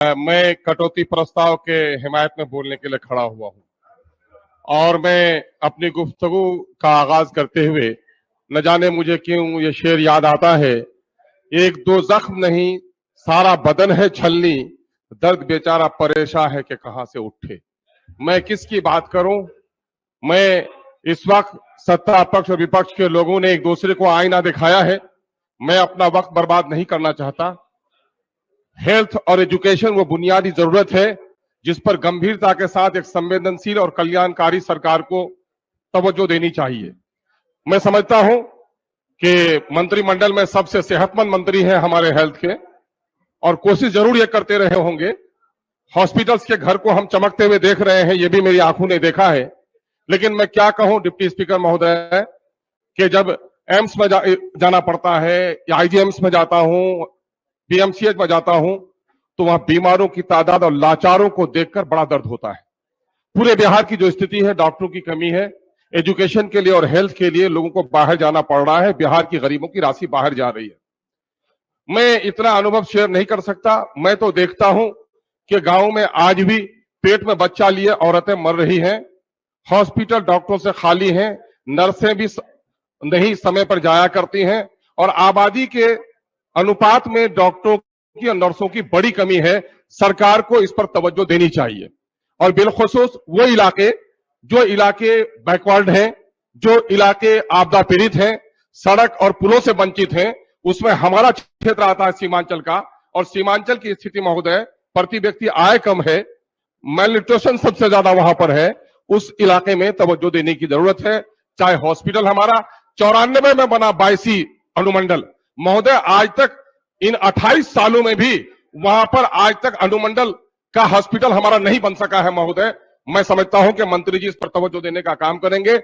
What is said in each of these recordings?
मैं कटौती प्रस्ताव के हिमायत में बोलने के लिए खड़ा हुआ हूं और मैं अपनी गुफ्तगू का आगाज करते हुए न जाने मुझे क्यों ये शेर याद आता है। एक दो जख्म नहीं सारा बदन है छलनी, दर्द बेचारा परेशान है कि कहां से उठे। मैं किसकी बात करूं? मैं इस वक्त सत्ता पक्ष और विपक्ष के लोगों ने एक दूसरे को आईना दिखाया है। मैं अपना वक्त बर्बाद नहीं करना चाहता। हेल्थ और एजुकेशन वो बुनियादी जरूरत है जिस पर गंभीरता के साथ एक संवेदनशील और कल्याणकारी सरकार को तवज्जो देनी चाहिए। मैं समझता हूं कि मंत्रिमंडल में सबसे सेहतमंद मंत्री हैं हमारे हेल्थ के, और कोशिश जरूर ये करते रहे होंगे। हॉस्पिटल्स के घर को हम चमकते हुए देख रहे हैं, ये भी मेरी आंखों ने देखा है। लेकिन मैं क्या कहूं डिप्टी स्पीकर महोदय कि जब एम्स में जाना पड़ता है या आईजीएम्स में जाता हूं, पीएमसीएच में जाता हूं, तो वहां बीमारों की तादाद और लाचारों को देखकर बड़ा दर्द होता है। पूरे बिहार की जो स्थिति है, डॉक्टरों की कमी है, एजुकेशन के लिए और हेल्थ के लिए लोगों को बाहर जाना पड़ रहा है। बिहार की गरीबों की राशि बाहर जा रही है। मैं इतना अनुभव शेयर नहीं कर सकता। मैं तो देखता हूं कि गांव में आज भी पेट में बच्चा लिए औरतें मर रही हैं, हॉस्पिटल डॉक्टरों से खाली हैं, नर्सें भी नहीं समय पर जाया करती हैं, और आबादी के अनुपात में डॉक्टरों की और नर्सों की बड़ी कमी है। सरकार को इस पर तवज्जो देनी चाहिए, और बिलखुसूस वो जो इलाके बैकवर्ड हैं, जो इलाके आपदा पीड़ित हैं, सड़क और पुलों से वंचित हैं, उसमें हमारा क्षेत्र आता है सीमांचल का। और सीमांचल की स्थिति महोदय, प्रति व्यक्ति आय कम है, मेलन्यूट्रिशन सबसे ज्यादा वहां पर है। उस इलाके में तवज्जो देने की जरूरत है। चाहे हॉस्पिटल हमारा 94 में बना 22 अनुमंडल महोदय, आज तक इन 28 सालों में भी वहां पर आज तक अनुमंडल का हॉस्पिटल हमारा नहीं बन सका है महोदय। मैं समझता हूं कि मंत्री जी इस पर तवज्जो देने का काम करेंगे।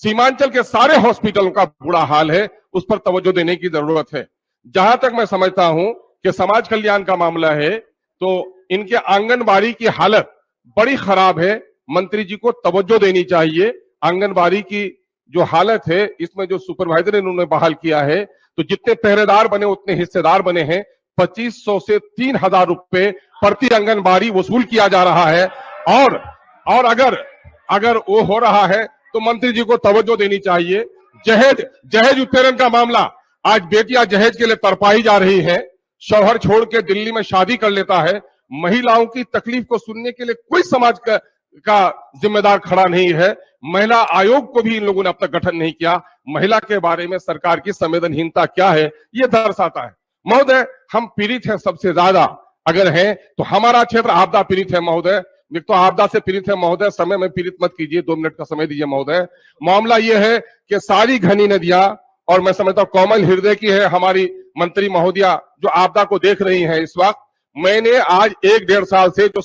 सीमांचल के सारे हॉस्पिटलों का बुरा हाल है, उस पर तवज्जो देने की जरूरत है। जहां तक मैं समझता हूं कि समाज कल्याण का मामला है, तो इनके आंगनबाड़ी की हालत बड़ी खराब है। मंत्री जी को तवज्जो देनी चाहिए। आंगनबाड़ी की जो हालत है, इसमें जो सुपरवाइजर इन्होंने बहाल किया है, तो जितने पहरेदार बने उतने हिस्सेदार बने हैं। 2500 से 3000 रुपए प्रति आंगनबाड़ी वसूल किया जा रहा है। और अगर वो हो रहा है तो मंत्री जी को तवज्जो देनी चाहिए। जहेज उत्पीड़न का मामला, आज बेटियां जहेज के लिए तरपाई जा रही है, शौहर छोड़ के दिल्ली में शादी कर लेता है। महिलाओं की तकलीफ को सुनने के लिए कोई समाज का जिम्मेदार खड़ा नहीं है। महिला आयोग को भी इन लोगों ने अब तक गठन नहीं किया। महिला के बारे में सरकार की संवेदनहीनता क्या है, ये दर्शाता है। महोदय, हम पीड़ित हैं सबसे ज्यादा अगर हैं तो हमारा क्षेत्र आपदा पीड़ित है महोदय। एक तो आपदा से पीड़ित है महोदय, समय में पीड़ित मत कीजिए, 2 मिनट का समय दीजिए महोदय। मामला यह है कि सारी घनी नदियां, और मैं समझता हूं कोमल हृदय की है हमारी मंत्री महोदया जो आपदा को देख रही हैं इस वक्त। मैंने आज 1-1.5 साल से जो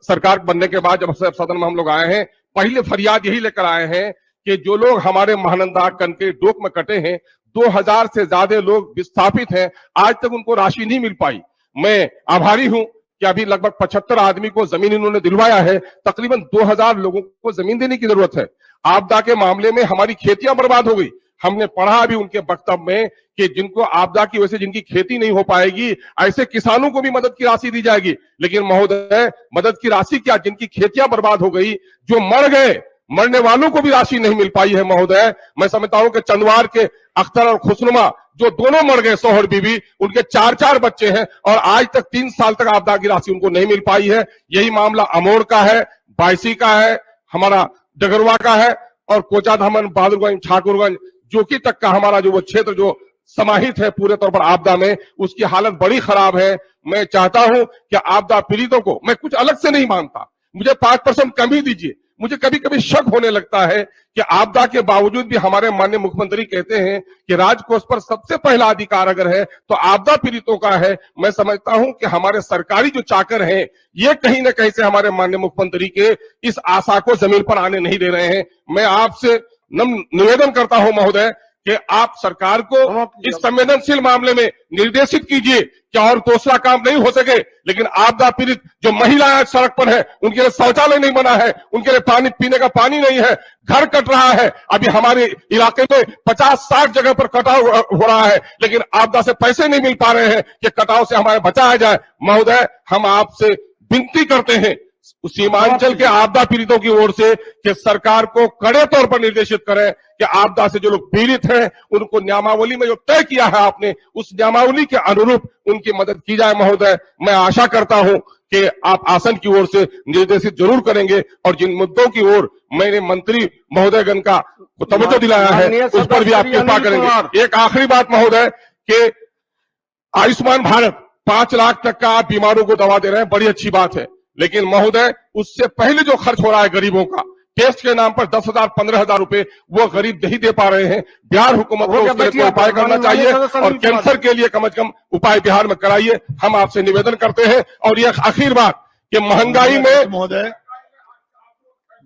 सरकार बनने के बाद जब सदन में हम लोग आए हैं, पहले फरियाद यही लेकर आए हैं कि जो लोग हमारे महानंदा कनके डोक में कटे हैं, 2000 से ज्यादा लोग विस्थापित हैं, आज तक उनको राशि नहीं मिल पाई। मैं आभारी हूं कि अभी लगभग 75 आदमी को जमीन इन्होंने दिलवाया है। तकरीबन 2000 लोगों को जमीन देने की जरूरत है। आपदा के मामले में हमारी खेतियां बर्बाद हो गई। हमने पढ़ा अभी उनके वक्तव्य में कि जिनको आपदा की वजह से जिनकी खेती नहीं हो पाएगी, ऐसे किसानों को भी मदद की राशि दी जाएगी। लेकिन महोदय, मदद की राशि क्या, जिनकी खेतियां बर्बाद हो गई, जो मर गए, मरने वालों को भी राशि नहीं मिल पाई है महोदय। मैं समझता हूं कि चंदवार के अख्तर और खुशनुमा जो दोनों मर गए, शौहर बीवी, उनके 4-4 बच्चे हैं, और आज तक 3 साल तक आपदा की राशि उनको नहीं मिल पाई है। यही मामला अमोर का है, बायसी का है, हमारा डगरवा का है, और कोचाधामन, बहादुरगंज, ठाकुरगंज, जोकी तक का हमारा जो वो क्षेत्र जो समाहित है पूरे तौर पर आपदा में, उसकी हालत बड़ी खराब है। मैं चाहता हूं कि आपदा पीड़ितों को, मैं कुछ अलग से नहीं मांगता, मुझे 5% कमी दीजिए। मुझे कभी कभी शक होने लगता है कि आपदा के बावजूद भी हमारे माननीय मुख्यमंत्री कहते हैं कि राजकोष पर सबसे पहला अधिकार अगर है तो आपदा पीड़ितों का है। मैं समझता हूं कि हमारे सरकारी जो चाकर हैं, ये कहीं ना कहीं से हमारे माननीय मुख्यमंत्री के इस आशा को जमीन पर आने नहीं दे रहे हैं। मैं आपसे निवेदन करता हूं महोदय कि आप सरकार को इस संवेदनशील मामले में निर्देशित कीजिए कि और दूसरा काम नहीं हो सके, लेकिन आपदा पीड़ित जो महिलाएं सड़क पर है, उनके लिए शौचालय नहीं बना है, उनके लिए पानी पीने का पानी नहीं है, घर कट रहा है। अभी हमारे इलाके में 50-60 जगह पर कटाव हो रहा है, लेकिन आपदा से पैसे नहीं मिल पा रहे हैं कि कटाव से हमारे बचाया जाए। महोदय, हम आपसे विनती करते हैं सीमांचल के आपदा पीड़ितों की ओर से कि सरकार को कड़े तौर पर निर्देशित करें कि आपदा से जो लोग पीड़ित हैं उनको नियमावली में जो तय किया है आपने, उस नियमावली के अनुरूप उनकी मदद की जाए। महोदय, मैं आशा करता हूं कि आप आसन की ओर से निर्देशित जरूर करेंगे और जिन मुद्दों की ओर मैंने मंत्री महोदयगण का तवज्जो दिलाया है उस पर भी आप कृपा करेंगे। एक आखिरी बात महोदय कि आयुष्मान भारत 5 लाख तक का आप बीमारों को दवा दे रहे हैं, बड़ी अच्छी बात है, लेकिन महोदय उससे पहले जो खर्च हो रहा है गरीबों का, टेस्ट के नाम पर 10,000 15,000 रुपए वो गरीब नहीं दे पा रहे हैं। बिहार हुकूमत को उसके लिए उपाय करना चाहिए और कैंसर के लिए कम से कम उपाय बिहार में कराइए, हम आपसे निवेदन करते हैं। और यह आखिर बात कि महंगाई में महोदय